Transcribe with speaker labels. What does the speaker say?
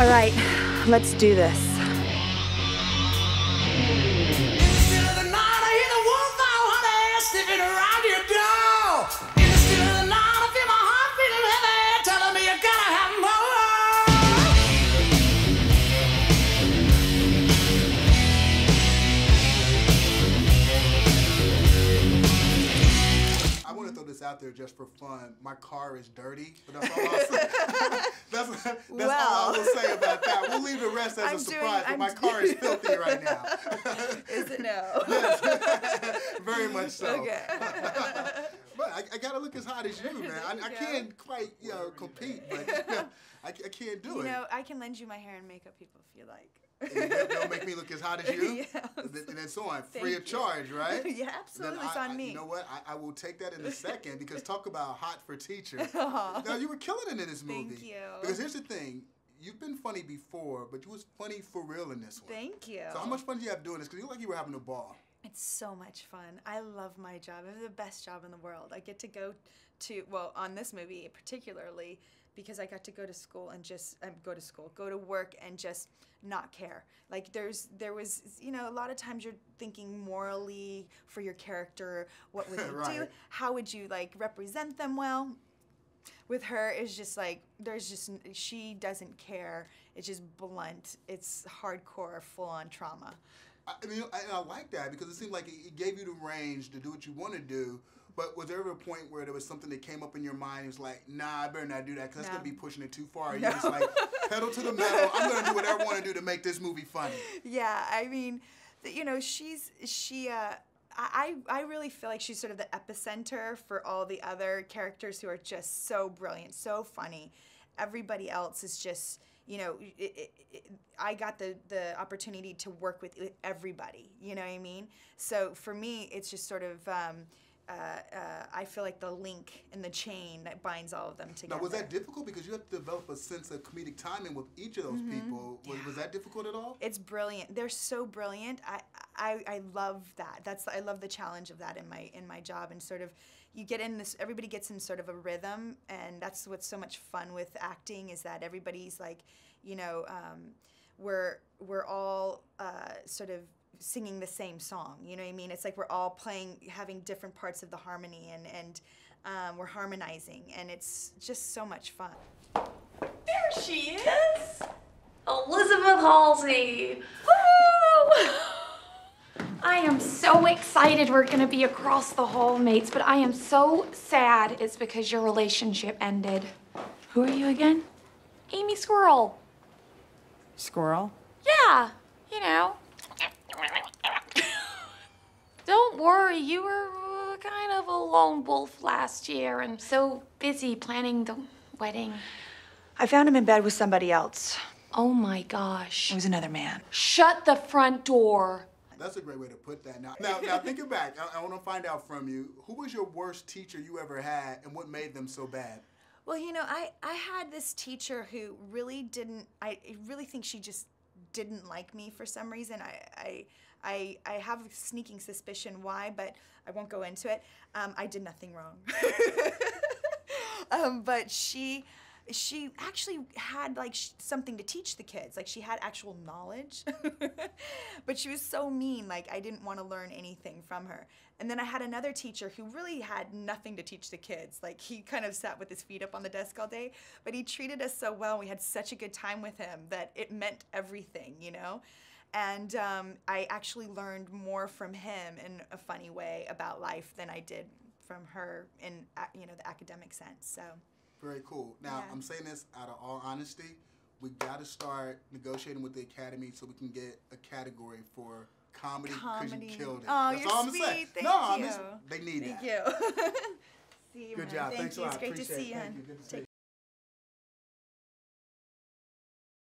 Speaker 1: right, let's do this.
Speaker 2: Out there just for fun. My car is dirty, but that's all I'll say. that's all I will say about that. We'll leave the rest as a surprise, but my car is filthy right now.
Speaker 1: Is it no?
Speaker 2: Yes, very much so.
Speaker 1: Okay.
Speaker 2: But I gotta look as hot as you, man. I can't quite, compete, but I can't do it.
Speaker 1: You know, I can lend you my hair and makeup people if you like.
Speaker 2: They'll make me look as hot as you?
Speaker 1: Yes.
Speaker 2: And then so on, free of charge, right?
Speaker 1: Yeah, absolutely, it's on me.
Speaker 2: You know what, I will take that in a second, because talk about hot for teacher. Now, you were killing it in this movie.
Speaker 1: Thank you.
Speaker 2: Because here's the thing, you've been funny before, but you was funny for real in this one.
Speaker 1: Thank you.
Speaker 2: So how much fun do you have doing this? Because you look like you were having a ball.
Speaker 1: It's so much fun. I love my job. I have the best job in the world. I get to go to, well, on this movie particularly, because I got to go to school and just go to work and just not care. Like there was, a lot of times you're thinking morally for your character, what would you
Speaker 2: right.
Speaker 1: do? How would you represent them well? With her, it's just like, she doesn't care. It's just blunt. It's hardcore, full-on trauma.
Speaker 2: I like that, because it seemed like it gave you the range to do what you want to do. But was there ever a point where there was something that came up in your mind and was like, nah, I better not do that, because that's going to be pushing it too far? Or you just like, pedal to the metal, I'm going to do whatever I want to do to make this movie funny?
Speaker 1: Yeah, I mean, I really feel like she's sort of the epicenter for all the other characters who are just so brilliant, so funny. Everybody else is just, I got the opportunity to work with everybody, you know what I mean? So for me, it's just sort of, I feel like the link in the chain that binds all of them together.
Speaker 2: Now, was that difficult? Because you have to develop a sense of comedic timing with each of those people. Was that difficult at all?
Speaker 1: It's brilliant. They're so brilliant. I love that. I love the challenge of that in my job, and sort of you get in this. Everybody gets in sort of a rhythm, and that's what's so much fun with acting, is that everybody's like, we're all sort of singing the same song, you know what I mean? It's like we're all having different parts of the harmony, and we're harmonizing, and it's just so much fun.
Speaker 3: There she is! Elizabeth Halsey! Woo! I am so excited we're gonna be across the hall, mates, but I am so sad it's because your relationship ended. Who are you again? Amy Squirrel.
Speaker 4: Squirrel?
Speaker 3: Yeah, Don't worry, you were kind of a lone wolf last year and so busy planning the wedding.
Speaker 4: I found him in bed with somebody else.
Speaker 3: Oh my gosh.
Speaker 4: It was another man.
Speaker 3: Shut the front door.
Speaker 2: That's a great way to put that. Now thinking back, I want to find out from you, who was your worst teacher you ever had, and what made them so bad?
Speaker 1: Well, I had this teacher who really didn't, I really think she just didn't like me for some reason. I have a sneaking suspicion why, but I won't go into it. I did nothing wrong. But she actually had something to teach the kids. Like, she had actual knowledge, but she was so mean. Like, I didn't want to learn anything from her. And then I had another teacher who really had nothing to teach the kids. Like, he kind of sat with his feet up on the desk all day, but he treated us so well. We had such a good time with him that it meant everything, And I actually learned more from him in a funny way about life than I did from her in, the academic sense, so.
Speaker 2: Very cool. Now, I'm saying this out of all honesty. We got to start negotiating with the Academy so we can get a category for comedy, because you killed it.
Speaker 1: Oh,
Speaker 2: That's
Speaker 1: you're
Speaker 2: all I'm
Speaker 1: sweet.
Speaker 2: saying.
Speaker 1: Thank you.
Speaker 2: They need
Speaker 1: Thank
Speaker 2: that.
Speaker 1: you. See you,
Speaker 2: Good
Speaker 1: man.
Speaker 2: job.
Speaker 1: Thank
Speaker 2: Thanks
Speaker 1: you.
Speaker 2: a lot.
Speaker 1: It's great to
Speaker 2: Appreciate
Speaker 1: see
Speaker 2: it.
Speaker 1: you,
Speaker 2: Thank
Speaker 1: hon.
Speaker 2: you. Good to see you.